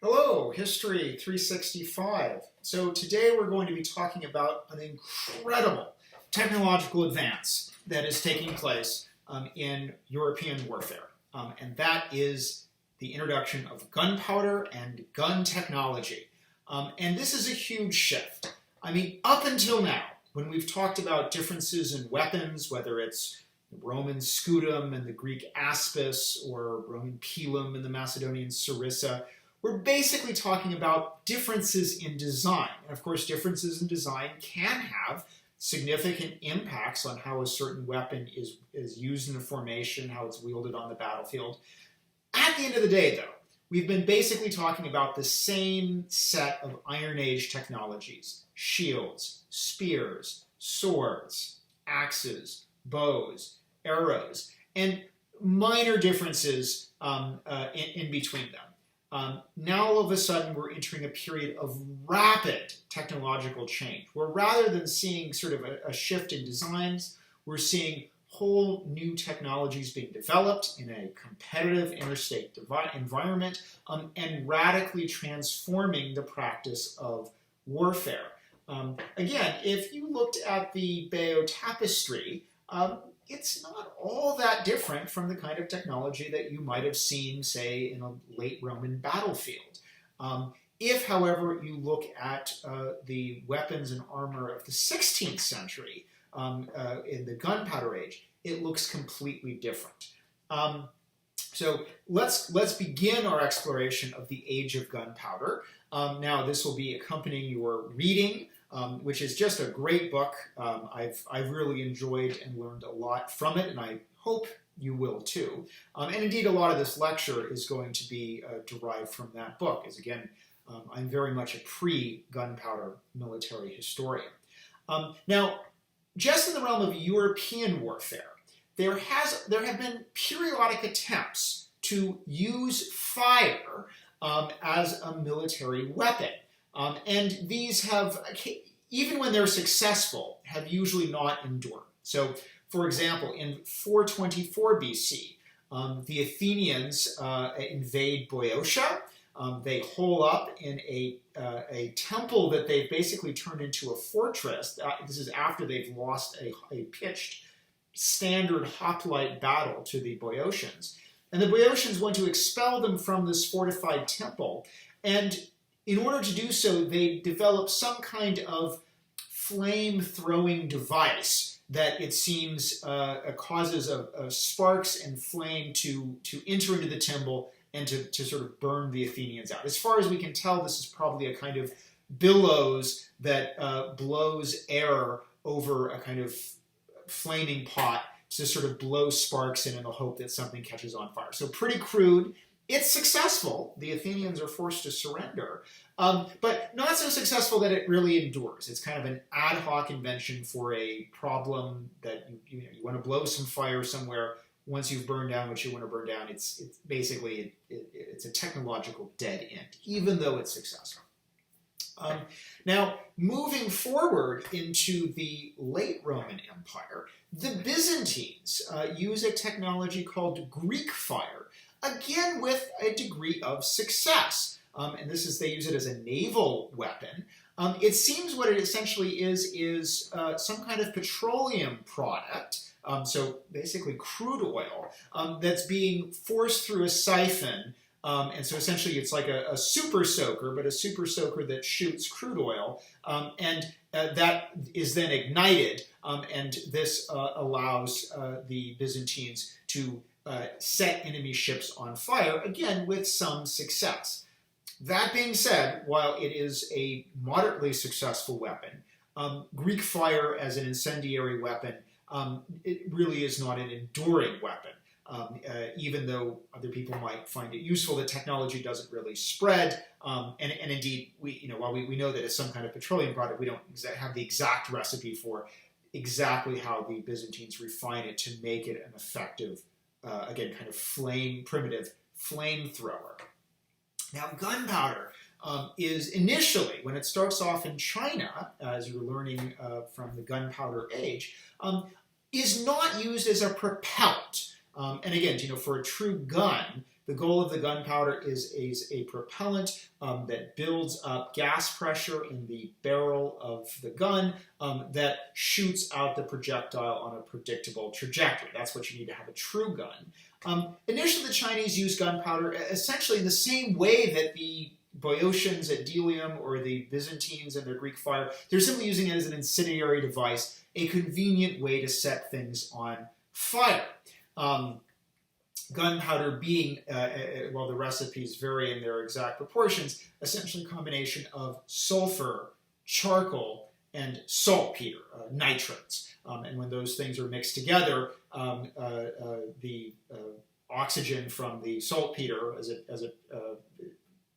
Hello, History 365. So today we're going to be talking about an incredible technological advance that is taking place in European warfare. And that is the introduction of gunpowder and gun technology. And this is a huge shift. I mean, up until now, when we've talked about differences in weapons, whether it's the Roman scutum and the Greek aspis, or Roman pilum and the Macedonian sarissa, we're basically talking about differences in design. And of course, differences in design can have significant impacts on how a certain weapon is used in a formation, how it's wielded on the battlefield. At the end of the day, though, we've been basically talking about the same set of Iron Age technologies: shields, spears, swords, axes, bows, arrows, and minor differences in between them. Now all of a sudden we're entering a period of rapid technological change, where rather than seeing sort of a shift in designs, we're seeing whole new technologies being developed in a competitive interstate environment and radically transforming the practice of warfare. Again, if you looked at the Bayeux Tapestry, it's not all that different from the kind of technology that you might have seen, say, in a late Roman battlefield. If, however, you look at the weapons and armor of the 16th century in the gunpowder age, it looks completely different. So let's begin our exploration of the age of gunpowder. Now, this will be accompanying your reading, which is just a great book. I've really enjoyed and learned a lot from it, and I hope you will too. And indeed, a lot of this lecture is going to be derived from that book, as again, I'm very much a pre-gunpowder military historian. Now, just in the realm of European warfare, there have been periodic attempts to use fire as a military weapon. And these have, even when they're successful, have usually not endured. So, for example, in 424 BC, the Athenians invade Boeotia. They hole up in a temple that they've basically turned into a fortress. This is after they've lost a pitched standard hoplite battle to the Boeotians. And the Boeotians want to expel them from this fortified temple. And in order to do so, they develop some kind of flame-throwing device that it seems causes sparks and flame to enter into the temple and to sort of burn the Athenians out. As far as we can tell, this is probably a kind of billows that blows air over a kind of flaming pot to sort of blow sparks in the hope that something catches on fire. So pretty crude. It's successful. The Athenians are forced to surrender, but not so successful that it really endures. It's kind of an ad hoc invention for a problem that you want to blow some fire somewhere. Once you've burned down what you want to burn down, it's basically it's a technological dead end, even though it's successful. Now, moving forward into the late Roman Empire, the Byzantines use a technology called Greek fire, again with a degree of success. And this is, they use it as a naval weapon. It seems what it essentially is some kind of petroleum product, so basically crude oil, that's being forced through a siphon. And so essentially it's like a super soaker, but a super soaker that shoots crude oil, and that is then ignited, and this allows the Byzantines to set enemy ships on fire, again with some success. That being said, while it is a moderately successful weapon, Greek fire as an incendiary weapon, it really is not an enduring weapon. Even though other people might find it useful, the technology doesn't really spread. And indeed, while we know that it's some kind of petroleum product, we don't have the exact recipe for exactly how the Byzantines refine it to make it an effective, again, kind of primitive flamethrower. Now, gunpowder is initially, when it starts off in China, as you were learning from the gunpowder age, is not used as a propellant. And again, for a true gun, The goal of the gunpowder is a propellant that builds up gas pressure in the barrel of the gun that shoots out the projectile on a predictable trajectory. That's what you need to have a true gun. Initially, the Chinese used gunpowder essentially in the same way that the Boeotians at Delium or the Byzantines and their Greek fire. They're simply using it as an incendiary device, a convenient way to set things on fire. Gunpowder being, while the recipes vary in their exact proportions, essentially a combination of sulfur, charcoal, and saltpeter, nitrates. And when those things are mixed together, the oxygen from the saltpeter, as it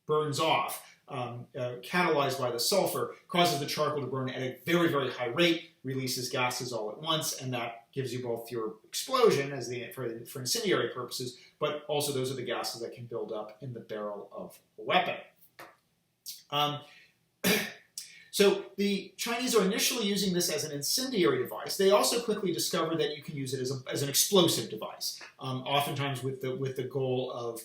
burns off, catalyzed by the sulfur, causes the charcoal to burn at a very, very high rate, releases gases all at once, and that gives you both your explosion for incendiary purposes, but also those are the gases that can build up in the barrel of a weapon. So the Chinese are initially using this as an incendiary device. They also quickly discovered that you can use it as an explosive device, oftentimes with the goal of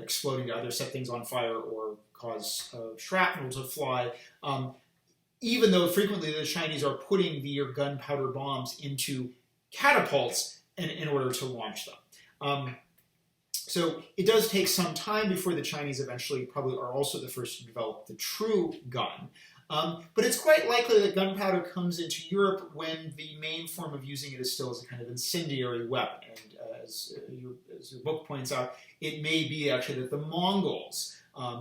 exploding to either set things on fire or cause shrapnel to fly, even though frequently the Chinese are putting their gunpowder bombs into catapults in order to launch them. So it does take some time before the Chinese eventually probably are also the first to develop the true gun. But it's quite likely that gunpowder comes into Europe when the main form of using it is still as a kind of incendiary weapon. And as your book points out, it may be actually that the Mongols,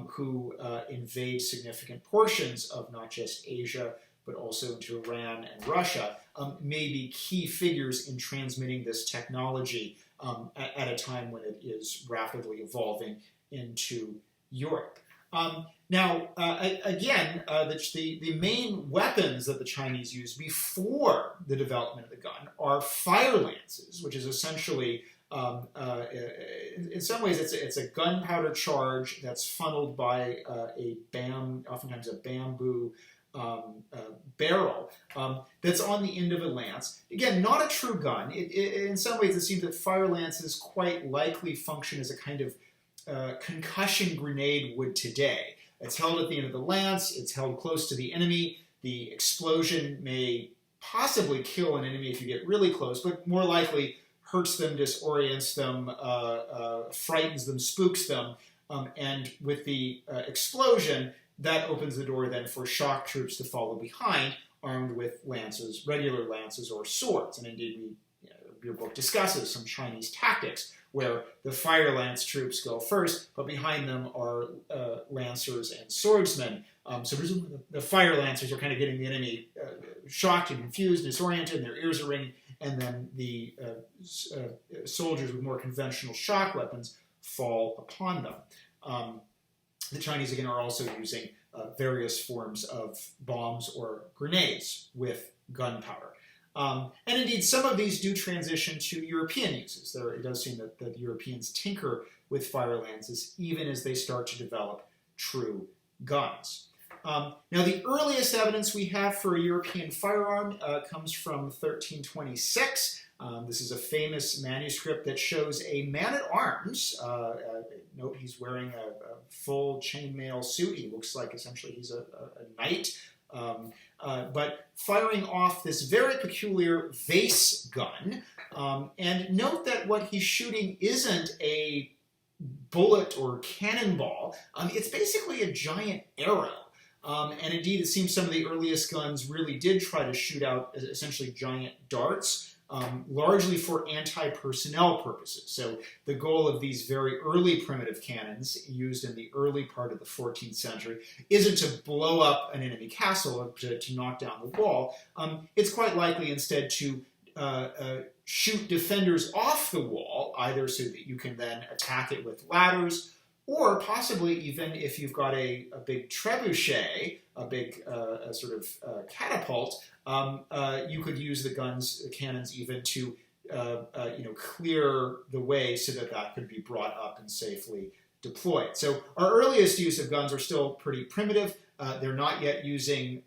who invade significant portions of not just Asia, but also into Iran and Russia, may be key figures in transmitting this technology at a time when it is rapidly evolving into Europe. Now, again, the main weapons that the Chinese use before the development of the gun are fire lances, which is essentially, in some ways, it's a gunpowder charge that's funneled by oftentimes a bamboo barrel that's on the end of a lance. Again, not a true gun. In some ways, it seems that fire lances quite likely function as a kind of concussion grenade would today. It's held at the end of the lance. It's held close to the enemy. The explosion may possibly kill an enemy if you get really close, but more likely hurts them, disorients them, frightens them, spooks them, and with the explosion, that opens the door then for shock troops to follow behind, armed with lances, regular lances or swords. And indeed, your book discusses some Chinese tactics where the fire lance troops go first, but behind them are lancers and swordsmen. So presumably the fire lancers are kind of getting the enemy shocked and confused, disoriented, and their ears are ringing, and then the soldiers with more conventional shock weapons fall upon them. The Chinese, again, are also using various forms of bombs or grenades with gunpowder. And indeed, some of these do transition to European uses. It does seem that the Europeans tinker with fire lances even as they start to develop true guns. Now, the earliest evidence we have for a European firearm comes from 1326. This is a famous manuscript that shows a man-at-arms. Note he's wearing a full chainmail suit. He looks like essentially he's a knight. But firing off this very peculiar vase gun. And note that what he's shooting isn't a bullet or cannonball. It's basically a giant arrow. And indeed, it seems some of the earliest guns really did try to shoot out essentially giant darts, largely for anti-personnel purposes. So the goal of these very early primitive cannons used in the early part of the 14th century isn't to blow up an enemy castle or to knock down the wall. It's quite likely instead to shoot defenders off the wall, either so that you can then attack it with ladders, or possibly even if you've got a big trebuchet, a big sort of catapult, you could use the cannons even to clear the way so that could be brought up and safely deployed. So our earliest use of guns are still pretty primitive. They're not yet using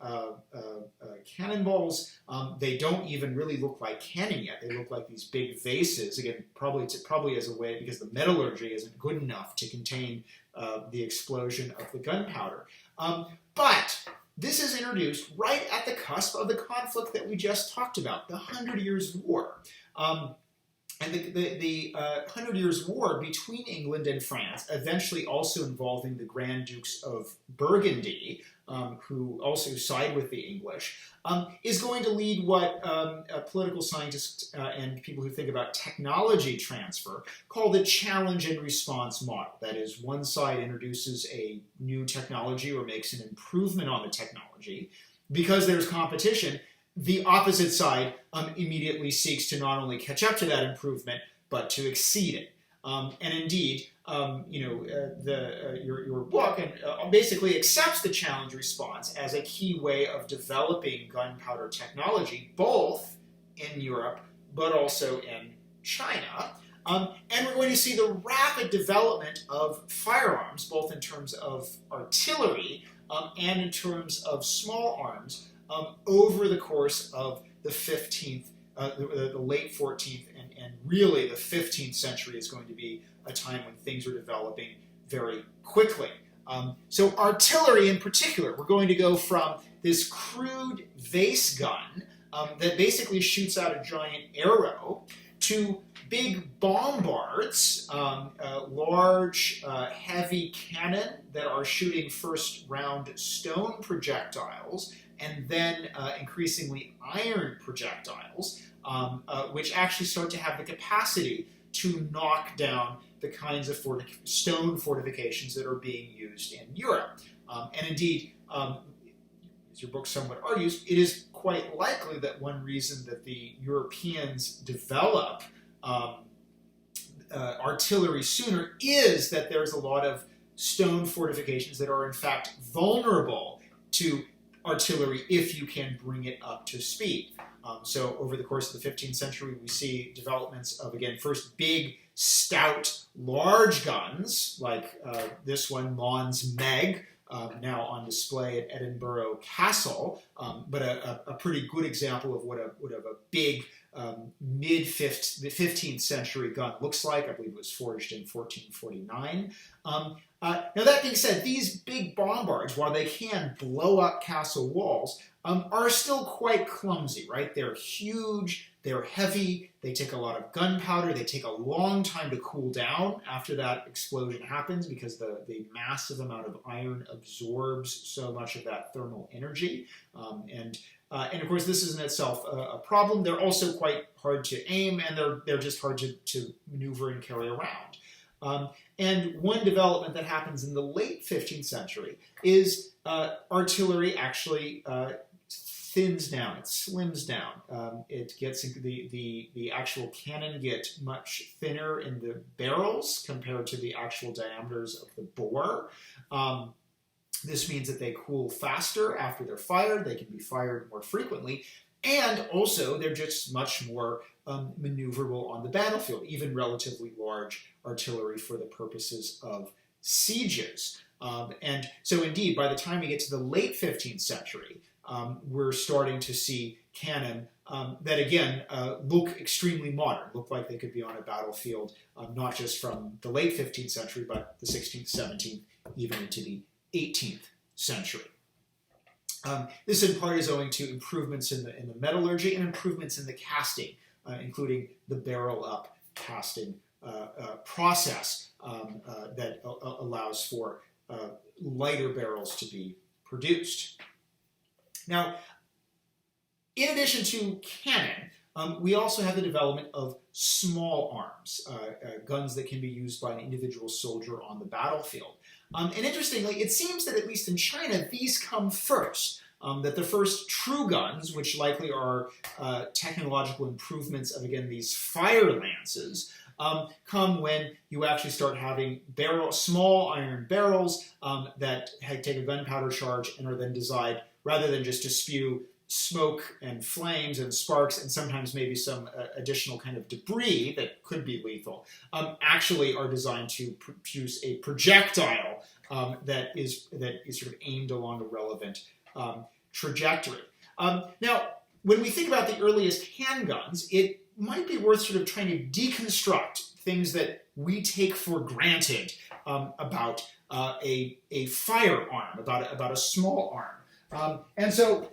cannonballs. They don't even really look like cannon yet. They look like these big vases. Again, probably as a way, because the metallurgy isn't good enough to contain the explosion of the gunpowder. But this is introduced right at the cusp of the conflict that we just talked about, the 100 Years' War. And the 100 Years' War between England and France, eventually also involving the Grand Dukes of Burgundy, who also side with the English, is going to lead what political scientists and people who think about technology transfer call the challenge and response model. That is, one side introduces a new technology or makes an improvement on the technology. Because there's competition, the opposite side immediately seeks to not only catch up to that improvement, but to exceed it. And indeed, your book basically accepts the challenge response as a key way of developing gunpowder technology, both in Europe, but also in China. And we're going to see the rapid development of firearms, both in terms of artillery and in terms of small arms, over the course of the 15th, the late 14th, and really the 15th century is going to be a time when things are developing very quickly. So artillery in particular, we're going to go from this crude vase gun that basically shoots out a giant arrow to big bombards, large, heavy cannon that are shooting first round stone projectiles and then increasingly iron projectiles, which actually start to have the capacity to knock down the kinds of stone fortifications that are being used in Europe. And indeed, as your book somewhat argues, it is quite likely that one reason that the Europeans develop artillery sooner is that there's a lot of stone fortifications that are in fact vulnerable to artillery if you can bring it up to speed. So over the course of the 15th century, we see developments of, again, first big, stout, large guns, like this one, Mons Meg, now on display at Edinburgh Castle, but a pretty good example of what a big mid-15th century gun looks like. I believe it was forged in 1449. Now that being said, these big bombards, while they can blow up castle walls, are still quite clumsy, right? They're huge, they're heavy, they take a lot of gunpowder, they take a long time to cool down after that explosion happens because the massive amount of iron absorbs so much of that thermal energy. And of course, this is in itself a problem. They're also quite hard to aim, and they're just hard to maneuver and carry around. And one development that happens in the late 15th century is artillery actually thins down, it slims down. It gets the actual cannon get much thinner in the barrels compared to the actual diameters of the bore. This means that they cool faster after they're fired. They can be fired more frequently. And also, they're just much more maneuverable on the battlefield, even relatively large artillery for the purposes of sieges. And so indeed, by the time we get to the late 15th century, we're starting to see cannon that, again, look extremely modern, look like they could be on a battlefield, not just from the late 15th century, but the 16th, 17th, even into the 18th century. This in part is owing to improvements in the metallurgy and improvements in the casting, including the barrel-up casting process that allows for lighter barrels to be produced. Now, in addition to cannon, we also have the development of small arms, guns that can be used by an individual soldier on the battlefield. And interestingly, it seems that at least in China, these come first. That the first true guns, which likely are technological improvements of, again, these fire lances, come when you actually start having small iron barrels that take a gunpowder charge and are then designed, rather than just to spew smoke and flames and sparks and sometimes maybe some additional kind of debris that could be lethal, actually are designed to produce a projectile that is sort of aimed along a relevant trajectory. Now, when we think about the earliest handguns, it might be worth sort of trying to deconstruct things that we take for granted about a firearm, about a small arm. And so,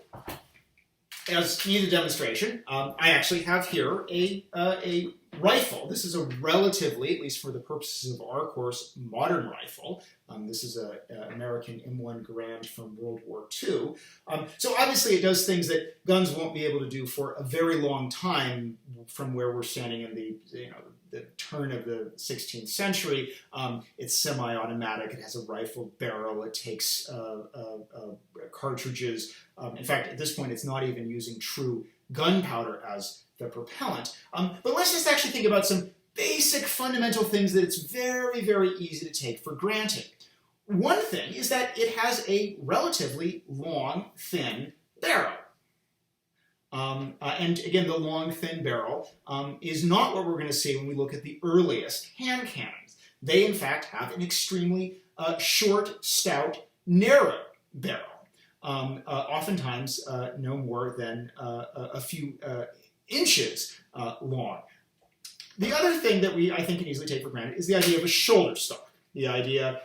as needed demonstration, I actually have here a rifle. This is a relatively, at least for the purposes of our course, modern rifle. This is an American M1 Garand from World War II. So obviously it does things that guns won't be able to do for a very long time from where we're standing in the turn of the 16th century. It's semi-automatic. It has a rifled barrel. It takes cartridges. In fact, at this point, it's not even using true gunpowder as the propellant. But let's just actually think about some basic fundamental things that it's very, very easy to take for granted. One thing is that it has a relatively long, thin barrel. And again, the long, thin barrel is not what we're going to see when we look at the earliest hand cannons. They, in fact, have an extremely short, stout, narrow barrel. Oftentimes no more than a few inches long. The other thing that I think can easily take for granted is the idea of a shoulder stock. The idea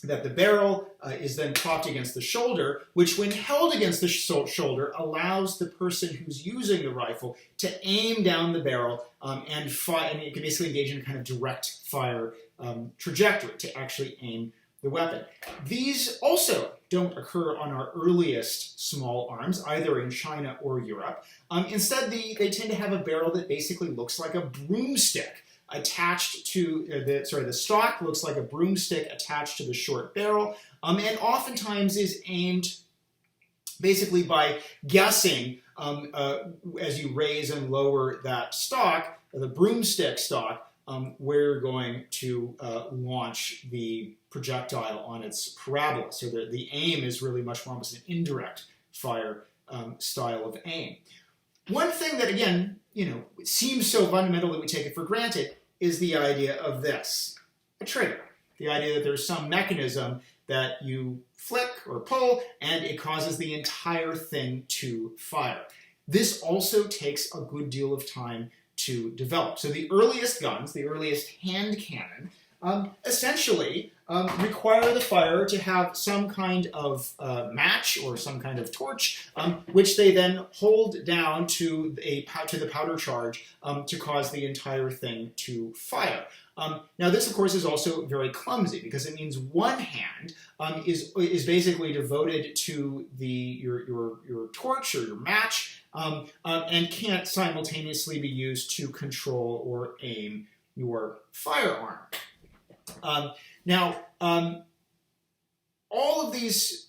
that the barrel is then propped against the shoulder, which when held against the shoulder allows the person who's using the rifle to aim down the barrel and fire, and it can basically engage in a kind of direct fire trajectory to actually aim the weapon. These also don't occur on our earliest small arms, either in China or Europe. Instead, they tend to have a barrel that basically looks like a broomstick attached to the stock looks like a broomstick attached to the short barrel, and oftentimes is aimed basically by guessing as you raise and lower that stock, the broomstick stock, where you're going to launch the projectile on its parabola. So the aim is really much more almost an indirect fire style of aim. One thing that, again, seems so fundamental that we take it for granted is the idea of this, a trigger. The idea that there's some mechanism that you flick or pull and it causes the entire thing to fire. This also takes a good deal of time to develop. So the earliest guns, the earliest hand cannon, essentially require the firer to have some kind of match or some kind of torch, which they then hold down to the powder charge to cause the entire thing to fire. Now this, of course, is also very clumsy because it means one hand is basically devoted to your torch or your match and can't simultaneously be used to control or aim your firearm. Now, all of these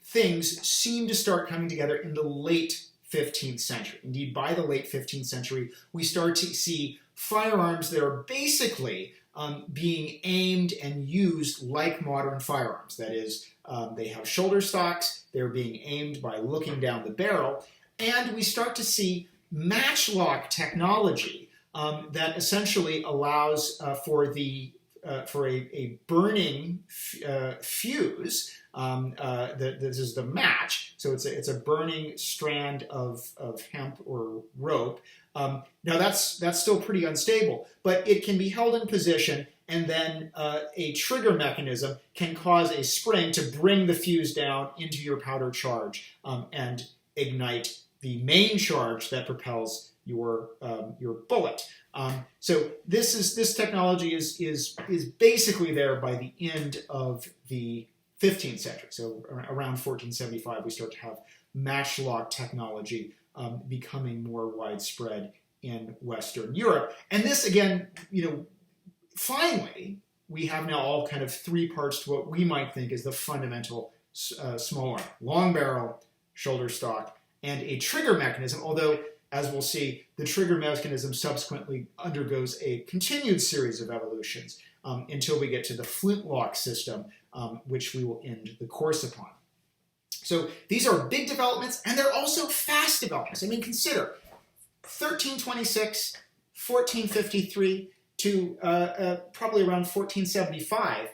things seem to start coming together in the late 15th century. Indeed, by the late 15th century, we start to see firearms that are basically being aimed and used like modern firearms. That is, they have shoulder stocks, they're being aimed by looking down the barrel, and we start to see matchlock technology that essentially allows for a burning fuse. This is the match, so it's a burning strand of hemp or rope. Now that's still pretty unstable, but it can be held in position, and then a trigger mechanism can cause a spring to bring the fuse down into your powder charge and ignite the main charge that propels your bullet. So this technology is basically there by the end of the 15th century. So around 1475, we start to have matchlock technology becoming more widespread in Western Europe. And this, again, finally, we have now all kind of three parts to what we might think is the fundamental small arm: long barrel, shoulder stock, and a trigger mechanism, although, as we'll see, the trigger mechanism subsequently undergoes a continued series of evolutions until we get to the flintlock system, which we will end the course upon. So these are big developments, and they're also fast developments. I mean, consider 1326, 1453 to probably around 1475.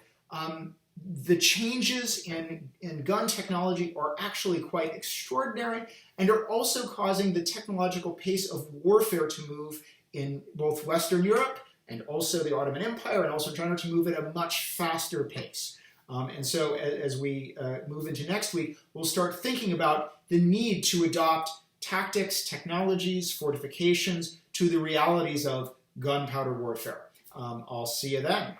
The changes in gun technology are actually quite extraordinary and are also causing the technological pace of warfare to move in both Western Europe and also the Ottoman Empire and also China to move at a much faster pace. And so as we move into next week, we'll start thinking about the need to adopt tactics, technologies, fortifications to the realities of gunpowder warfare. I'll see you then.